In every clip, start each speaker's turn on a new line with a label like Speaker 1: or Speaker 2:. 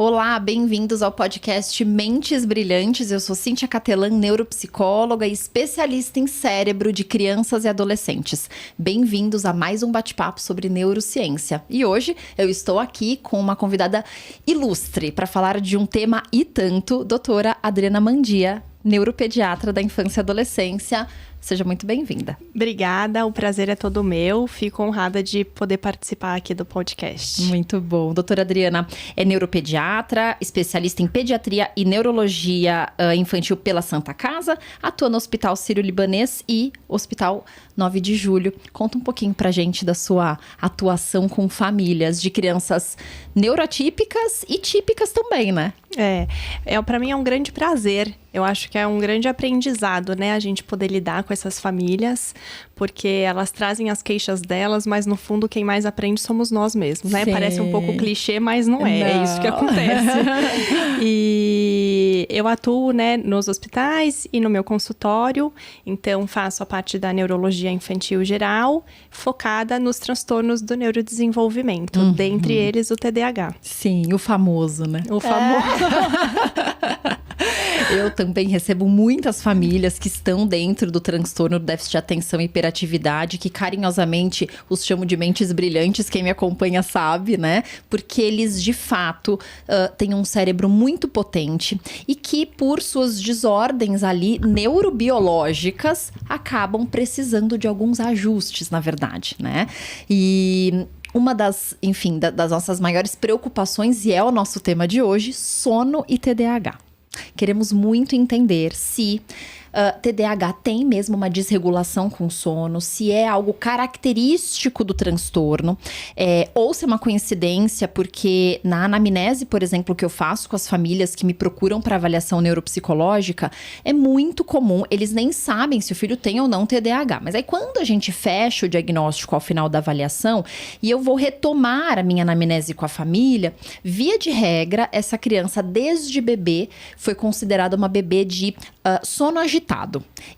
Speaker 1: Olá, bem-vindos ao podcast Mentes Brilhantes. Eu sou Cíntia Catelan, neuropsicóloga e especialista em cérebro de crianças e adolescentes. Bem-vindos a mais um bate-papo sobre neurociência. E hoje eu estou aqui com uma convidada ilustre para falar de um tema e tanto, doutora Adriana Mandia, neuropediatra da infância e adolescência. Seja muito bem-vinda.
Speaker 2: Obrigada, o prazer é todo meu. Fico honrada de poder participar aqui do podcast.
Speaker 1: Muito bom. Doutora Adriana é neuropediatra, especialista em pediatria e neurologia infantil pela Santa Casa, atua no Hospital Sírio-Libanês e Hospital 9 de Julho. Conta um pouquinho pra gente da sua atuação com famílias de crianças neurotípicas e típicas também, né?
Speaker 2: Para mim é um grande prazer. Eu acho que é um grande aprendizado, né? A gente poder lidar com essas famílias, porque elas trazem as queixas delas, mas no fundo quem mais aprende somos nós mesmos, né?
Speaker 1: Sim.
Speaker 2: Parece um pouco clichê, mas não é. É isso que acontece. E eu atuo, né, nos hospitais e no meu consultório. Então, faço a parte da neurologia infantil geral, focada nos transtornos do neurodesenvolvimento, dentre eles o TDAH.
Speaker 1: Sim, o famoso, né?
Speaker 2: O famoso.
Speaker 1: Eu também recebo muitas famílias que estão dentro do transtorno do déficit de atenção e hiperatividade, que carinhosamente os chamo de mentes brilhantes, quem me acompanha sabe, né? Porque eles, de fato, têm um cérebro muito potente e que, por suas desordens ali neurobiológicas, acabam precisando de alguns ajustes, na verdade, né? E uma das nossas maiores preocupações, e é o nosso tema de hoje, sono e TDAH. Queremos muito entender se TDAH tem mesmo uma desregulação com sono, se é algo característico do transtorno, ou se é uma coincidência, porque na anamnese, por exemplo, que eu faço com as famílias que me procuram para avaliação neuropsicológica, é muito comum, eles nem sabem se o filho tem ou não TDAH. Mas aí quando a gente fecha o diagnóstico ao final da avaliação, e eu vou retomar a minha anamnese com a família, via de regra, essa criança desde bebê foi considerada uma bebê de sono agitado.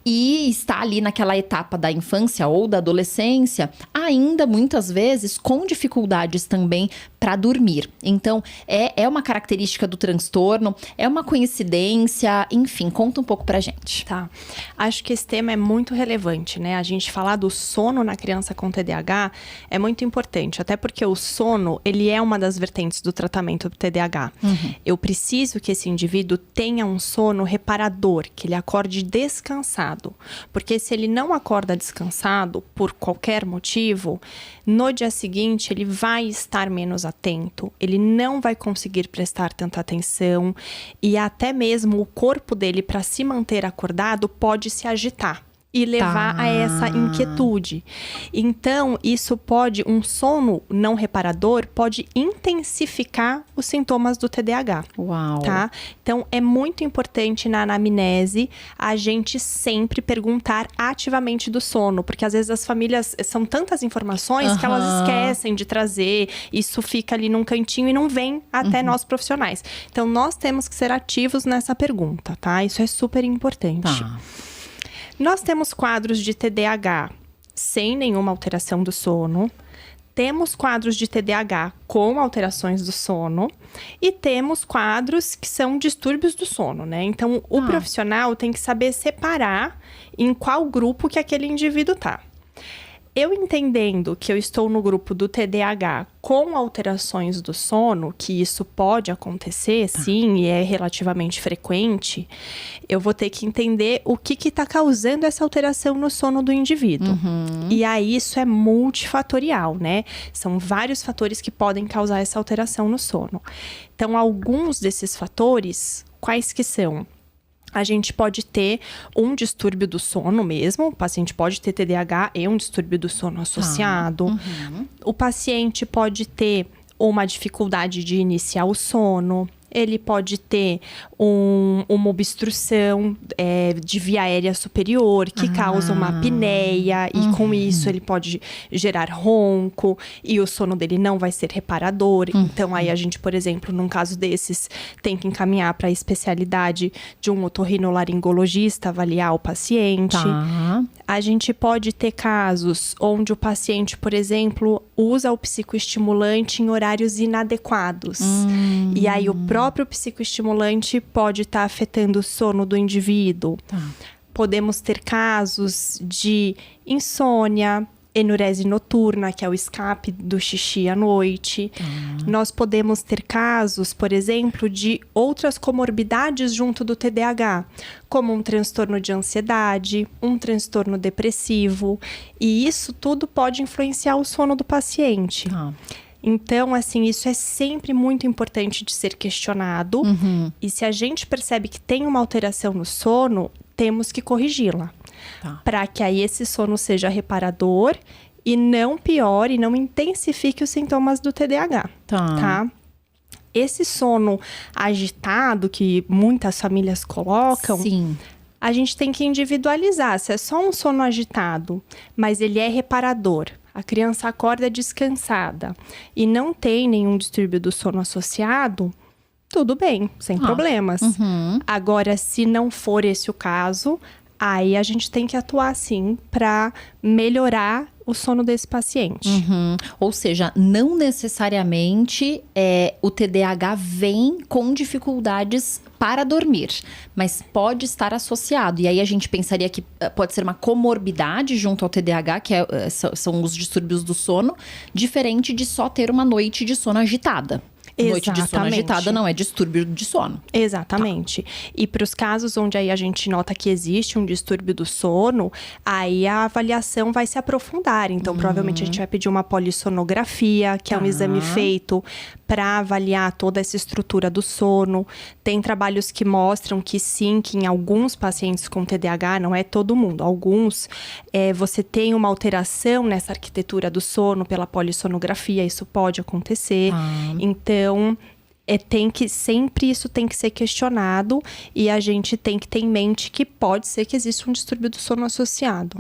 Speaker 1: E está ali naquela etapa da infância ou da adolescência, ainda muitas vezes com dificuldades também para dormir. Então, é uma característica do transtorno, é uma coincidência, enfim, conta um pouco pra gente.
Speaker 2: Tá. Acho que esse tema é muito relevante, né? A gente falar do sono na criança com TDAH é muito importante, até porque o sono, ele é uma das vertentes do tratamento do TDAH. Eu preciso que esse indivíduo tenha um sono reparador, que ele acorde descansado. Porque se ele não acorda descansado, por qualquer motivo, no dia seguinte ele vai estar menos atento, ele não vai conseguir prestar tanta atenção e até mesmo o corpo dele, para se manter acordado, pode se agitar e levar a essa inquietude. Então, um sono não reparador pode intensificar os sintomas do TDAH.
Speaker 1: Uau!
Speaker 2: Tá? Então, é muito importante na anamnese a gente sempre perguntar ativamente do sono, porque às vezes as famílias são tantas informações que elas esquecem de trazer, isso fica ali num cantinho e não vem até nós profissionais. Então, nós temos que ser ativos nessa pergunta, tá? Isso é super importante.
Speaker 1: Tá.
Speaker 2: Nós temos quadros de TDAH sem nenhuma alteração do sono, temos quadros de TDAH com alterações do sono e temos quadros que são distúrbios do sono, né? Então, o profissional tem que saber separar em qual grupo que aquele indivíduo tá. Eu entendendo que eu estou no grupo do TDAH com alterações do sono, que isso pode acontecer, sim, e é relativamente frequente, eu vou ter que entender o que está causando essa alteração no sono do indivíduo. E aí isso é multifatorial, né? São vários fatores que podem causar essa alteração no sono. Então, alguns desses fatores, quais que são? A gente pode ter um distúrbio do sono mesmo, o paciente pode ter TDAH e um distúrbio do sono associado. O paciente pode ter uma dificuldade de iniciar o sono, ele pode ter uma obstrução de via aérea superior, que causa uma apneia, e com isso ele pode gerar ronco, e o sono dele não vai ser reparador. Então, aí a gente, por exemplo, num caso desses, tem que encaminhar para a especialidade de um otorrinolaringologista, avaliar o paciente.
Speaker 1: Tá.
Speaker 2: A gente pode ter casos onde o paciente, por exemplo, usa o psicoestimulante em horários inadequados. E aí o próprio psicoestimulante pode estar afetando o sono do indivíduo.
Speaker 1: Tá.
Speaker 2: Podemos ter casos de insônia, enurese noturna, que é o escape do xixi à noite. Nós podemos ter casos, por exemplo, de outras comorbidades junto do TDAH, como um transtorno de ansiedade, um transtorno depressivo. E isso tudo pode influenciar o sono do paciente.
Speaker 1: Tá.
Speaker 2: Então, assim, isso é sempre muito importante de ser questionado. E se a gente percebe que tem uma alteração no sono, temos que corrigi-la.
Speaker 1: Tá.
Speaker 2: Para que aí esse sono seja reparador e não piore, não intensifique os sintomas do TDAH. Tá? Esse sono agitado que muitas famílias colocam,
Speaker 1: Sim.
Speaker 2: a gente tem que individualizar. Se é só um sono agitado, mas ele é reparador, a criança acorda descansada e não tem nenhum distúrbio do sono associado, tudo bem, sem problemas. Agora, se não for esse o caso, aí a gente tem que atuar, sim, para melhorar o sono desse paciente.
Speaker 1: Ou seja, não necessariamente o TDAH vem com dificuldades para dormir, mas pode estar associado. E aí a gente pensaria que pode ser uma comorbidade junto ao TDAH, que são os distúrbios do sono, diferente de só ter uma noite de sono agitada. Noite de sono agitada não é distúrbio de sono.
Speaker 2: Exatamente. E para os casos onde aí a gente nota que existe um distúrbio do sono, aí a avaliação vai se aprofundar. Então, provavelmente a gente vai pedir uma polissonografia, que é um exame feito para avaliar toda essa estrutura do sono. Tem trabalhos que mostram que sim, que em alguns pacientes com TDAH, não é todo mundo, alguns, você tem uma alteração nessa arquitetura do sono pela polissonografia, isso pode acontecer. Então, sempre isso tem que ser questionado e a gente tem que ter em mente que pode ser que exista um distúrbio do sono associado.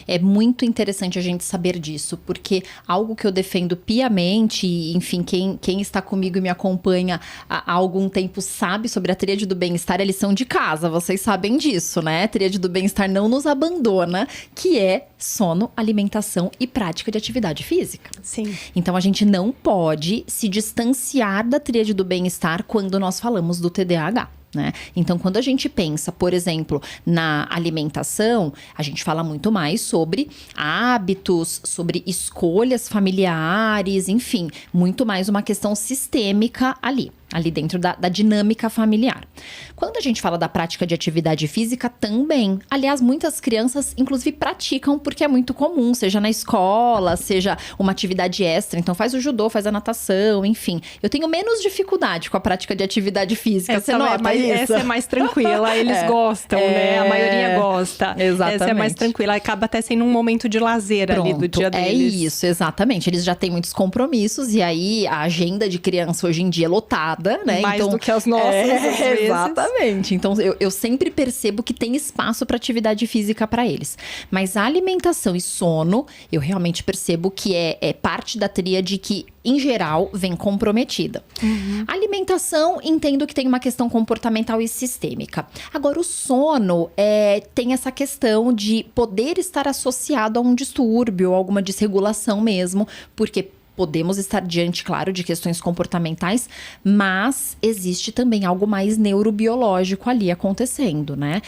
Speaker 1: É muito interessante a gente saber disso, porque algo que eu defendo piamente, e, enfim, quem está comigo e me acompanha há algum tempo sabe sobre a tríade do bem-estar, é lição de casa, vocês sabem disso, né? A tríade do bem-estar não nos abandona, que é sono, alimentação e prática de atividade física.
Speaker 2: Sim.
Speaker 1: Então, a gente não pode se distanciar da tríade do bem-estar quando nós falamos do TDAH. Né? Então, quando a gente pensa, por exemplo, na alimentação, a gente fala muito mais sobre hábitos, sobre escolhas familiares, enfim, muito mais uma questão sistêmica ali dentro da dinâmica familiar. Quando a gente fala da prática de atividade física, também. Aliás, muitas crianças, inclusive, praticam porque é muito comum, seja na escola, seja uma atividade extra. Então, faz o judô, faz a natação, enfim. Eu tenho menos dificuldade com a prática de atividade física, você nota isso?
Speaker 2: Essa é mais tranquila, eles gostam, né? A maioria gosta.
Speaker 1: Exatamente.
Speaker 2: Essa é mais tranquila, acaba até sendo um momento de lazer ali do dia deles.
Speaker 1: É isso, exatamente. Eles já têm muitos compromissos e aí a agenda de criança hoje em dia é lotada. Né?
Speaker 2: Mais do que as nossas, às vezes.
Speaker 1: Exatamente. Então, eu sempre percebo que tem espaço para atividade física para eles. Mas a alimentação e sono, eu realmente percebo que é parte da tríade que, em geral, vem comprometida. A alimentação, entendo que tem uma questão comportamental e sistêmica. Agora, o sono tem essa questão de poder estar associado a um distúrbio, alguma desregulação mesmo, porque podemos estar diante, claro, de questões comportamentais, mas existe também algo mais neurobiológico ali acontecendo, né?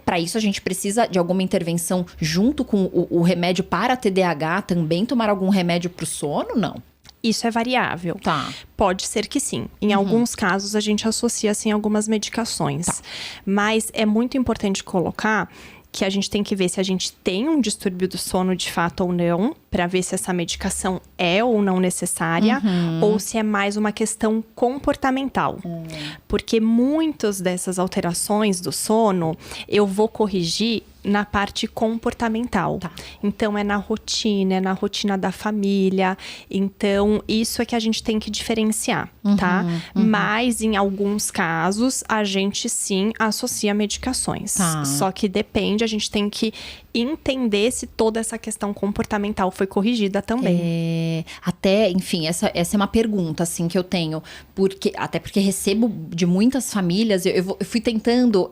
Speaker 1: Para isso, a gente precisa de alguma intervenção junto com o remédio para TDAH, também tomar algum remédio para o sono, não?
Speaker 2: Isso é variável.
Speaker 1: Tá.
Speaker 2: Pode ser que sim. Em alguns casos, a gente associa, assim, algumas medicações. Tá. Mas é muito importante colocar que a gente tem que ver se a gente tem um distúrbio do sono de fato ou não, para ver se essa medicação é ou não necessária, ou se é mais uma questão comportamental. Porque muitas dessas alterações do sono, eu vou corrigir na parte comportamental.
Speaker 1: Tá.
Speaker 2: Então, é na rotina da família. Então, isso é que a gente tem que diferenciar, tá? Mas, em alguns casos, a gente sim associa medicações.
Speaker 1: Tá.
Speaker 2: Só que depende, a gente tem que entender se toda essa questão comportamental foi corrigida também.
Speaker 1: Até, enfim, essa é uma pergunta, assim, que eu tenho. Até porque recebo de muitas famílias, eu fui tentando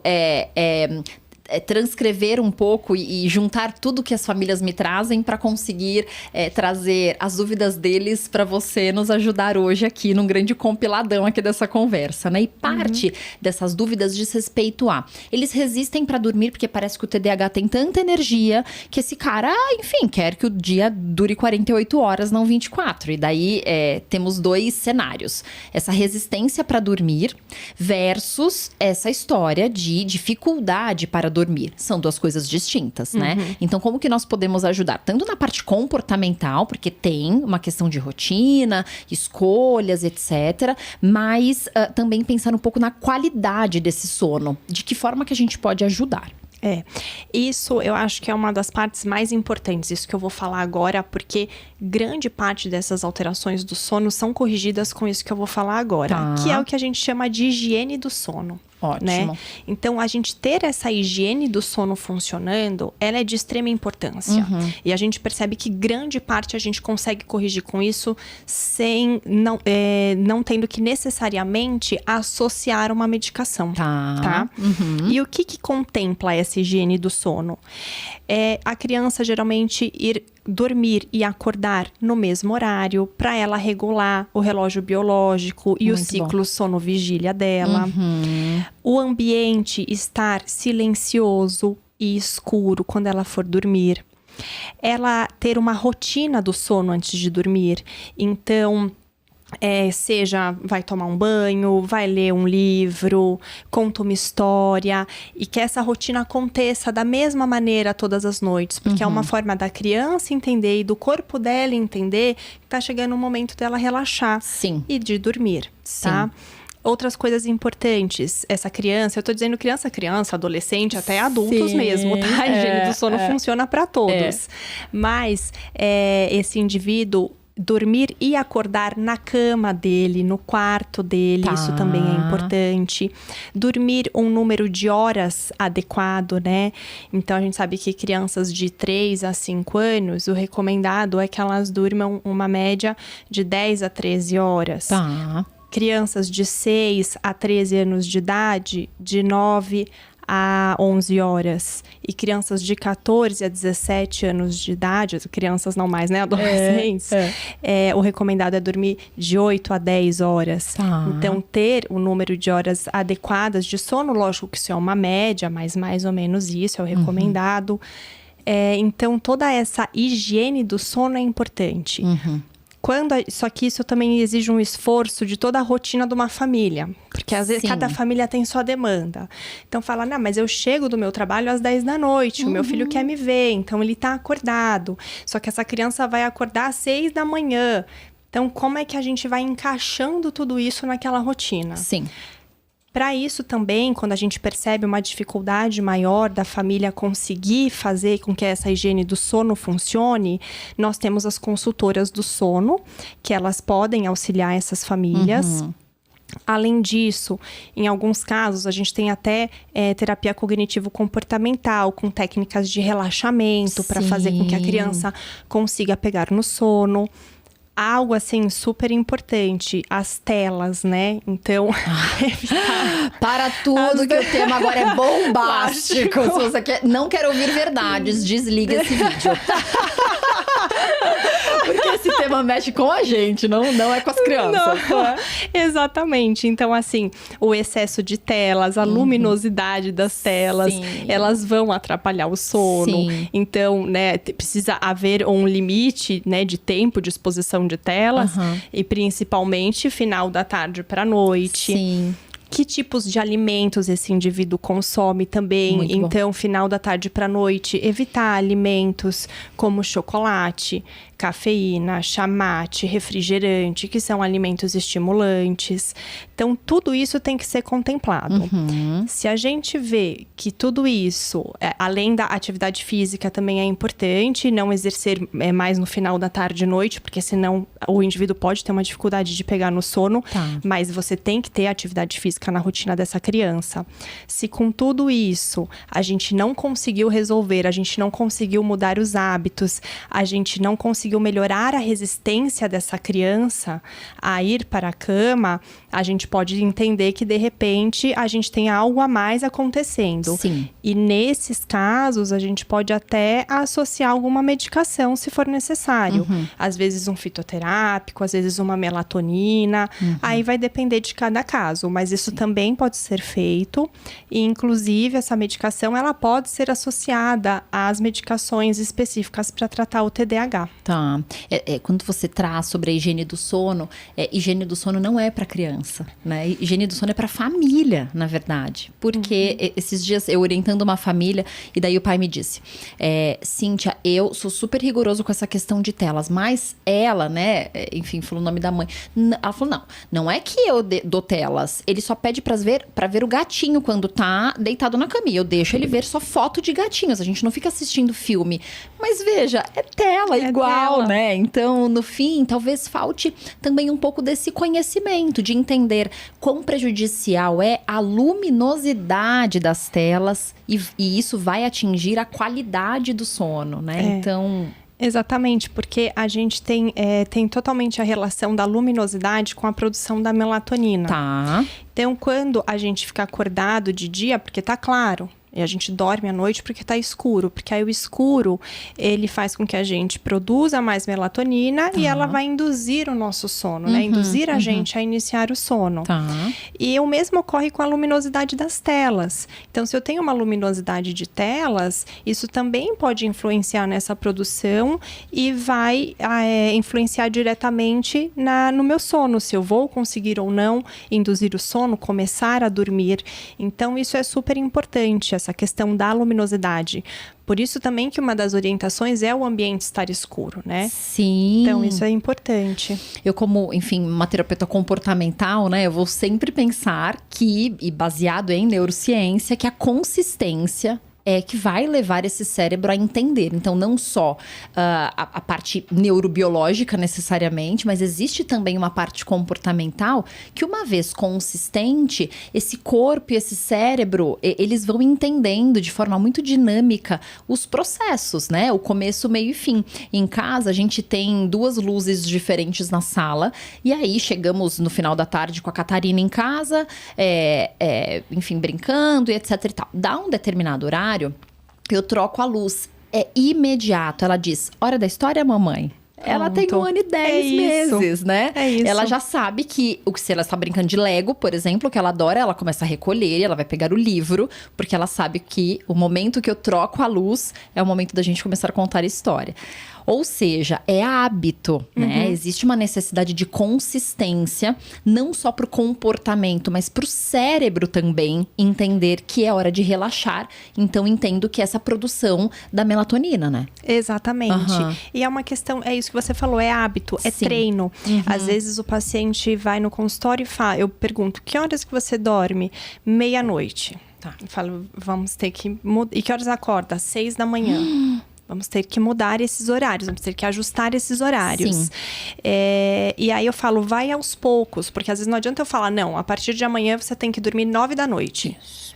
Speaker 1: transcrever um pouco e juntar tudo que as famílias me trazem para conseguir trazer as dúvidas deles para você nos ajudar hoje aqui num grande compiladão aqui dessa conversa, né? E parte dessas dúvidas diz respeito a... Eles resistem para dormir porque parece que o TDAH tem tanta energia que esse cara, enfim, quer que o dia dure 48 horas, não 24. E daí temos dois cenários. Essa resistência para dormir versus essa história de dificuldade para dormir. São duas coisas distintas, né? Então, como que nós podemos ajudar? Tanto na parte comportamental, porque tem uma questão de rotina, escolhas, etc. Mas também pensar um pouco na qualidade desse sono. De que forma que a gente pode ajudar?
Speaker 2: Isso eu acho que é uma das partes mais importantes, isso que eu vou falar agora, porque grande parte dessas alterações do sono são corrigidas com isso que eu vou falar agora, que é o que a gente chama de higiene do sono.
Speaker 1: Ótimo.
Speaker 2: Né? Então, a gente ter essa higiene do sono funcionando, ela é de extrema importância. E a gente percebe que grande parte a gente consegue corrigir com isso sem não tendo que necessariamente associar uma medicação. Tá? E o que contempla essa higiene do sono? A criança geralmente ir dormir e acordar no mesmo horário, para ela regular o relógio biológico e o ciclo sono-vigília dela. O ambiente estar silencioso e escuro quando ela for dormir. Ela ter uma rotina do sono antes de dormir. Então, seja vai tomar um banho, vai ler um livro, conta uma história, e que essa rotina aconteça da mesma maneira todas as noites, porque é uma forma da criança entender e do corpo dela entender que tá chegando o momento dela relaxar.
Speaker 1: Sim.
Speaker 2: E de dormir, tá? Outras coisas importantes, essa criança, eu tô dizendo criança, adolescente, até adultos mesmo, tá? A higiene do sono funciona para todos. Mas esse indivíduo dormir e acordar na cama dele, no quarto dele, isso também é importante. Dormir um número de horas adequado, né? Então, a gente sabe que crianças de 3 a 5 anos, o recomendado é que elas durmam uma média de 10 a 13 horas. Crianças de 6 a 13 anos de idade, de 9 a 11 horas. E crianças de 14 a 17 anos de idade, crianças não mais, né? Adolescentes. O recomendado é dormir de 8 a 10 horas. Então, ter o número de horas adequadas de sono, lógico que isso é uma média, mas mais ou menos isso é o recomendado. Então, toda essa higiene do sono é importante. Só que isso também exige um esforço de toda a rotina de uma família. Porque às vezes cada família tem sua demanda. Então fala, não, mas eu chego do meu trabalho às 10 da noite, o meu filho quer me ver, então ele tá acordado. Só que essa criança vai acordar às 6 da manhã. Então como é que a gente vai encaixando tudo isso naquela rotina?
Speaker 1: Sim.
Speaker 2: Para isso também, quando a gente percebe uma dificuldade maior da família conseguir fazer com que essa higiene do sono funcione, nós temos as consultoras do sono, que elas podem auxiliar essas famílias. Além disso, em alguns casos, a gente tem até terapia cognitivo-comportamental, com técnicas de relaxamento, para fazer com que a criança consiga pegar no sono. Algo, assim, super importante, as telas, né? Então,
Speaker 1: para tudo que o tema agora é bombástico. Se você não quer ouvir verdades, desliga esse vídeo. Porque esse tema mexe com a gente, não é com as crianças.
Speaker 2: Exatamente. Então, assim, o excesso de telas, a luminosidade das telas, elas vão atrapalhar o sono. Então, né, precisa haver um limite, né, de tempo de exposição de telas. E principalmente final da tarde para noite. Que tipos de alimentos esse indivíduo consome também.
Speaker 1: Muito bom.
Speaker 2: Então, final da tarde para noite, evitar alimentos como chocolate, cafeína, chamate, refrigerante, que são alimentos estimulantes. Então, tudo isso tem que ser contemplado. Se a gente vê que tudo isso, além da atividade física, também é importante, não exercer mais no final da tarde e noite, porque senão o indivíduo pode ter uma dificuldade de pegar no sono, mas você tem que ter atividade física na rotina dessa criança. Se com tudo isso a gente não conseguiu resolver, a gente não conseguiu mudar os hábitos, a gente não conseguiu melhorar a resistência dessa criança a ir para a cama, a gente pode entender que de repente a gente tem algo a mais acontecendo.
Speaker 1: Sim.
Speaker 2: E nesses casos a gente pode até associar alguma medicação se for necessário. Às vezes um fitoterápico, às vezes uma melatonina, aí vai depender de cada caso, mas isso também pode ser feito e inclusive essa medicação ela pode ser associada às medicações específicas para tratar o TDAH.
Speaker 1: Tá. Quando você traz sobre a higiene do sono, higiene do sono não é para criança, né? Higiene do sono é para família, na verdade. Porque esses dias eu orientando uma família e daí o pai me disse, Cíntia, eu sou super rigoroso com essa questão de telas, mas ela, né, enfim, falou o nome da mãe. Ela falou, não é que eu dou telas, ele só pede pra ver o gatinho quando tá deitado na cama. Eu deixo ele ver só foto de gatinhos, a gente não fica assistindo filme. Mas veja, é tela igual,
Speaker 2: tela.
Speaker 1: né? Então, no fim, talvez falte também um pouco desse conhecimento, de entender quão prejudicial é a luminosidade das telas e isso vai atingir a qualidade do sono, né? Então...
Speaker 2: Exatamente, porque a gente tem totalmente a relação da luminosidade com a produção da melatonina.
Speaker 1: Tá.
Speaker 2: Então, quando a gente fica acordado de dia, porque tá claro, e a gente dorme à noite porque tá escuro. Porque aí o escuro, ele faz com que a gente produza mais melatonina e ela vai induzir o nosso sono, né? Induzir a gente a iniciar o sono.
Speaker 1: Tá.
Speaker 2: E o mesmo ocorre com a luminosidade das telas. Então, se eu tenho uma luminosidade de telas, isso também pode influenciar nessa produção e vai influenciar diretamente no meu sono. Se eu vou conseguir ou não induzir o sono, começar a dormir. Então, isso é super importante, essa questão da luminosidade. Por isso também que uma das orientações é o ambiente estar escuro, né?
Speaker 1: Sim.
Speaker 2: Então, isso é importante.
Speaker 1: Eu como, enfim, uma terapeuta comportamental, né? Eu vou sempre pensar que, e baseado em neurociência, que a consistência é que vai levar esse cérebro a entender. Então, não só a parte neurobiológica necessariamente, mas existe também uma parte comportamental que, uma vez consistente, esse corpo e esse cérebro, eles vão entendendo de forma muito dinâmica os processos, né? O começo, meio e fim. Em casa, a gente tem 2 luzes diferentes na sala e aí chegamos no final da tarde com a Catarina em casa, enfim, brincando e etc e tal. Dá um determinado horário, eu troco a luz. É imediato. Ela diz, hora da história, mamãe. Ela tem 1 ano e 10 meses, né?
Speaker 2: É isso.
Speaker 1: Ela já sabe que, se ela está brincando de Lego, por exemplo, que ela adora, ela começa a recolher, ela vai pegar o livro, porque ela sabe que o momento que eu troco a luz é o momento da gente começar a contar a história. Ou seja, é hábito, né? Existe uma necessidade de consistência, não só para o comportamento, mas para o cérebro também entender que é hora de relaxar. Então, entendo que essa produção da melatonina, né?
Speaker 2: Exatamente. E é uma questão, é isso que você falou, é hábito, é treino. Às vezes o paciente vai no consultório e fala, eu pergunto, que horas que você dorme? 00:30. Tá. Eu falo, vamos ter que mudar. E que horas acorda? 6 da manhã. Vamos ter que mudar esses horários, vamos ter que ajustar esses horários.
Speaker 1: Sim.
Speaker 2: E aí eu falo, vai aos poucos, porque às vezes não adianta eu falar, não, a partir de amanhã você tem que dormir 9 da noite. Isso.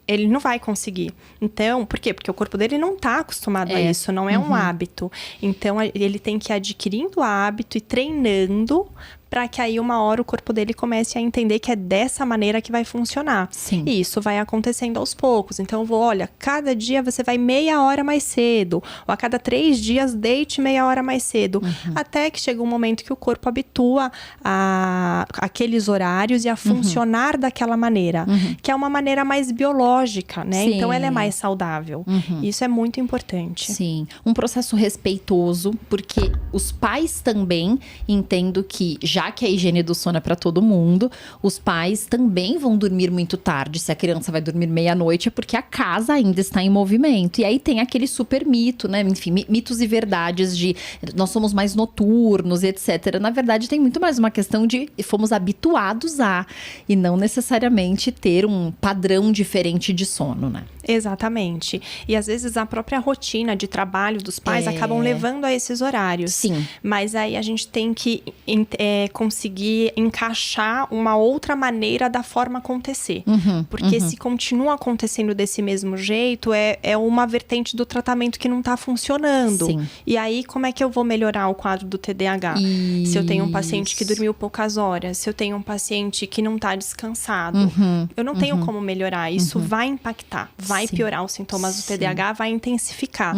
Speaker 2: Ele não vai conseguir. Então, por quê? Porque o corpo dele não está acostumado a isso, não é um hábito. Então, ele tem que ir adquirindo o hábito e treinando para que aí uma hora o corpo dele comece a entender que é dessa maneira que vai funcionar.
Speaker 1: Sim.
Speaker 2: E isso vai acontecendo aos poucos. Então eu vou, olha, cada dia você vai meia hora mais cedo. Ou a cada 3 dias, deite meia hora mais cedo. Até que chega um momento que o corpo habitua a aqueles horários e a funcionar daquela maneira. Que é uma maneira mais biológica biológica, né?
Speaker 1: Sim.
Speaker 2: Então ela é mais saudável. Isso é muito importante.
Speaker 1: Sim, um processo respeitoso, porque os pais também, entendo que, já que a higiene do sono é para todo mundo, os pais também vão dormir muito tarde. Se a criança vai dormir meia-noite, é porque a casa ainda está em movimento. E aí tem aquele super mito, né? Enfim, mitos e verdades de nós somos mais noturnos, etc. Na verdade, tem muito mais uma questão de fomos habituados a, e não necessariamente ter um padrão diferente de sono, né?
Speaker 2: Exatamente. E às vezes a própria rotina de trabalho dos pais acabam levando a esses horários.
Speaker 1: Sim.
Speaker 2: Mas aí a gente tem que conseguir encaixar uma outra maneira da forma acontecer. Porque se continua acontecendo desse mesmo jeito, é uma vertente do tratamento que não está funcionando.
Speaker 1: Sim.
Speaker 2: E aí, como é que eu vou melhorar o quadro do TDAH? Se eu tenho um paciente que dormiu poucas horas, se eu tenho um paciente que não está descansado, eu não tenho como melhorar. Isso vai impactar, vai piorar os sintomas do TDAH, vai intensificar.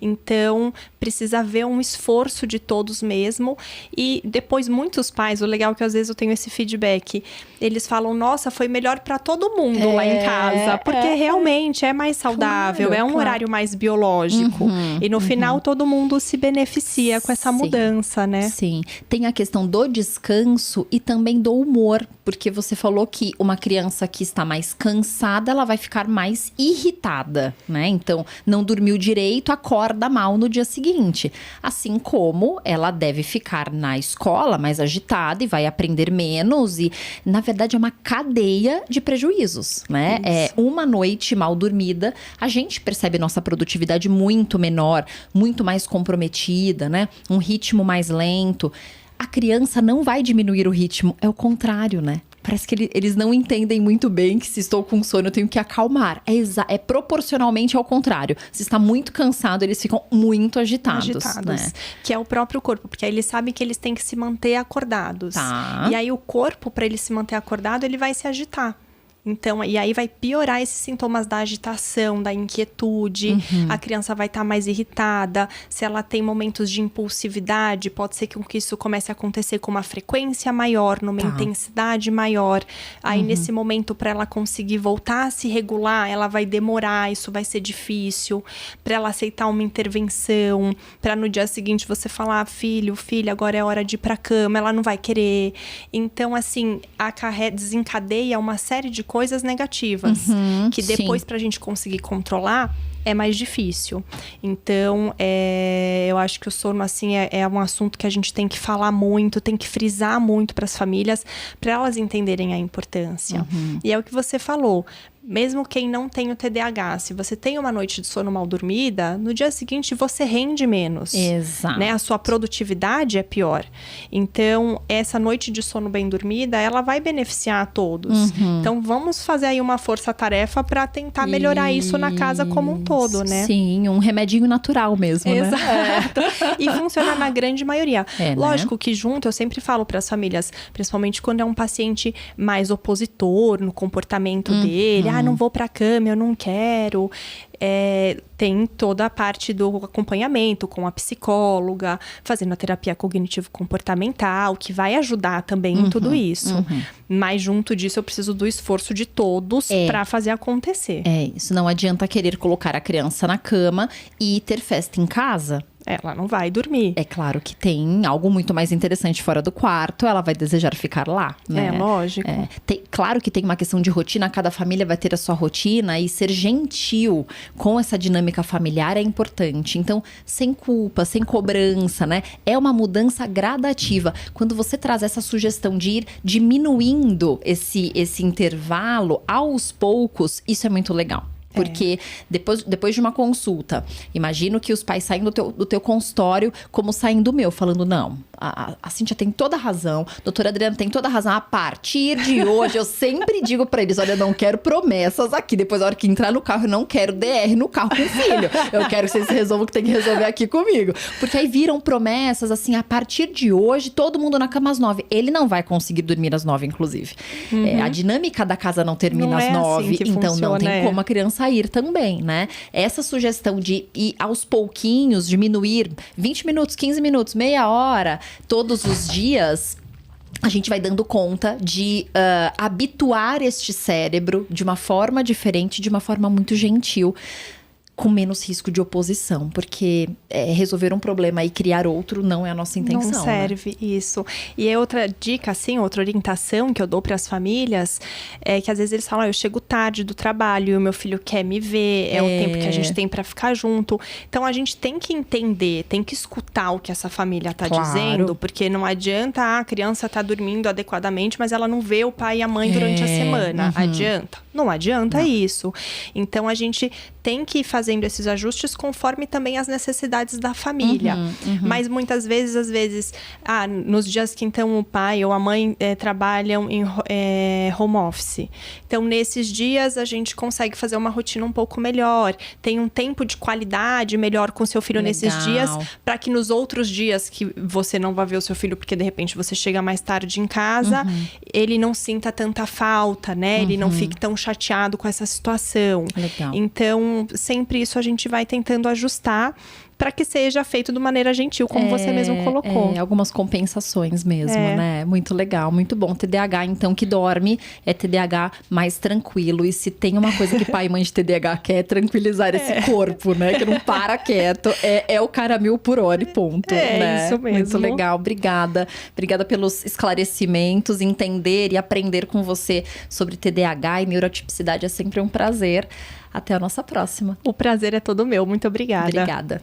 Speaker 2: Então, precisa haver um esforço de todos mesmo. E depois, muitos pais, o legal é que às vezes eu tenho esse feedback, eles falam, nossa, foi melhor para todo mundo lá em casa. Porque realmente é mais saudável,
Speaker 1: Claro,
Speaker 2: é um horário mais biológico. E no final, todo mundo se beneficia com essa mudança, né?
Speaker 1: Sim. Tem a questão do descanso e também do humor. Porque você falou que uma criança que está mais cansada, ela vai ficar mais irritada, né? Então, não dormiu direito, acorda mal no dia seguinte. Assim como ela deve ficar na escola mais agitada e vai aprender menos. E, na verdade, é uma cadeia de prejuízos, né? É uma noite mal dormida, a gente percebe nossa produtividade muito menor, muito mais comprometida, né? Um ritmo mais lento. A criança não vai diminuir o ritmo, é o contrário, né? Parece que eles não entendem muito bem que se estou com sono eu tenho que acalmar. É proporcionalmente ao contrário. Se está muito cansado, eles ficam muito agitados. Né?
Speaker 2: Que é o próprio corpo, porque aí eles sabem que eles têm que se manter acordados.
Speaker 1: Tá.
Speaker 2: E aí o corpo, para ele se manter acordado, ele vai se agitar. Então, e aí vai piorar esses sintomas da agitação, da inquietude. A criança vai estar mais irritada. Se ela tem momentos de impulsividade, pode ser que isso comece a acontecer com uma frequência maior, numa intensidade maior. Aí, nesse momento, para ela conseguir voltar a se regular, ela vai demorar, isso vai ser difícil. Para ela aceitar uma intervenção, para no dia seguinte você falar, filho, filha, agora é hora de ir pra cama, ela não vai querer. Então, assim, desencadeia uma série de coisas negativas, que depois pra gente conseguir controlar é mais difícil. Então, eu acho que o sono, assim, é um assunto que a gente tem que falar muito, tem que frisar muito para as famílias, para elas entenderem a importância. E é o que você falou. Mesmo quem não tem o TDAH, se você tem uma noite de sono mal dormida, no dia seguinte você rende menos.
Speaker 1: Exato.
Speaker 2: Né? A sua produtividade é pior. Então, essa noite de sono bem dormida, ela vai beneficiar a todos. Então, vamos fazer aí uma força-tarefa para tentar melhorar isso na casa como um todo, né?
Speaker 1: Sim, um remedinho natural mesmo,
Speaker 2: Exato.
Speaker 1: né?
Speaker 2: E funciona na grande maioria. Lógico
Speaker 1: né?
Speaker 2: que junto, eu sempre falo para as famílias, principalmente quando é um paciente mais opositor no comportamento dele, não vou pra cama, eu não quero. Tem toda a parte do acompanhamento com a psicóloga, fazendo a terapia cognitivo-comportamental, que vai ajudar também em tudo isso. Mas junto disso, eu preciso do esforço de todos para fazer acontecer.
Speaker 1: Isso. Não adianta querer colocar a criança na cama e ter festa em casa.
Speaker 2: Ela não vai dormir.
Speaker 1: É claro que tem algo muito mais interessante fora do quarto, ela vai desejar ficar lá, né?
Speaker 2: Lógico.
Speaker 1: Claro que tem uma questão de rotina, cada família vai ter a sua rotina e ser gentil com essa dinâmica familiar é importante. Então, sem culpa, sem cobrança, né? É uma mudança gradativa. Quando você traz essa sugestão de ir diminuindo esse intervalo aos poucos, isso é muito legal. Porque depois de uma consulta, imagino que os pais saem do teu consultório como saem do meu, falando, não, a Cíntia tem toda a razão, a doutora Adriana tem toda a razão, a partir de hoje eu sempre digo pra eles, olha, eu não quero promessas aqui, depois na hora que entrar no carro eu não quero DR no carro com o filho, eu quero que vocês resolvam o que tem que resolver aqui comigo. Porque aí viram promessas, assim, a partir de hoje, todo mundo na cama às 9. Ele não vai conseguir dormir às 9, inclusive. A dinâmica da casa não termina
Speaker 2: não
Speaker 1: às 9,
Speaker 2: assim
Speaker 1: então
Speaker 2: funciona,
Speaker 1: não tem como a criança ir também, né? Essa sugestão de ir aos pouquinhos, diminuir 20 minutos, 15 minutos, meia hora, todos os dias, a gente vai dando conta de habituar este cérebro de uma forma diferente, de uma forma muito gentil, com menos risco de oposição, porque resolver um problema e criar outro não é a nossa intenção.
Speaker 2: Não serve, né? Isso. E é outra dica, assim, outra orientação que eu dou para as famílias, é que às vezes eles falam, eu chego tarde do trabalho, e o meu filho quer me ver, é o tempo que a gente tem para ficar junto. Então, a gente tem que entender, tem que escutar o que essa família tá dizendo, porque não adianta a criança tá dormindo adequadamente, mas ela não vê o pai e a mãe durante a semana. Adianta? Não adianta isso. Então, a gente tem que ir fazendo esses ajustes conforme também as necessidades da família. Mas muitas vezes, às vezes, nos dias que então o pai ou a mãe trabalham em home office. Então, nesses dias, a gente consegue fazer uma rotina um pouco melhor. Tem um tempo de qualidade melhor com seu filho nesses dias, para que nos outros dias que você não vai ver o seu filho, porque de repente você chega mais tarde em casa, ele não sinta tanta falta, né? Ele não fique tão chateado com essa situação.
Speaker 1: Legal.
Speaker 2: Então, sempre isso a gente vai tentando ajustar para que seja feito de maneira gentil, como você mesmo colocou.
Speaker 1: Algumas compensações mesmo, né? Muito legal, muito bom. TDAH, então, que dorme, é TDAH mais tranquilo. E se tem uma coisa que pai e mãe de TDAH quer, é tranquilizar esse corpo, né? Que não para quieto. É o cara 1000 por hora e ponto, né?
Speaker 2: Isso mesmo.
Speaker 1: Muito legal, obrigada. Obrigada pelos esclarecimentos, entender e aprender com você sobre TDAH e neurotipicidade. É sempre um prazer. Até a nossa próxima.
Speaker 2: O prazer é todo meu. Muito obrigada.
Speaker 1: Obrigada.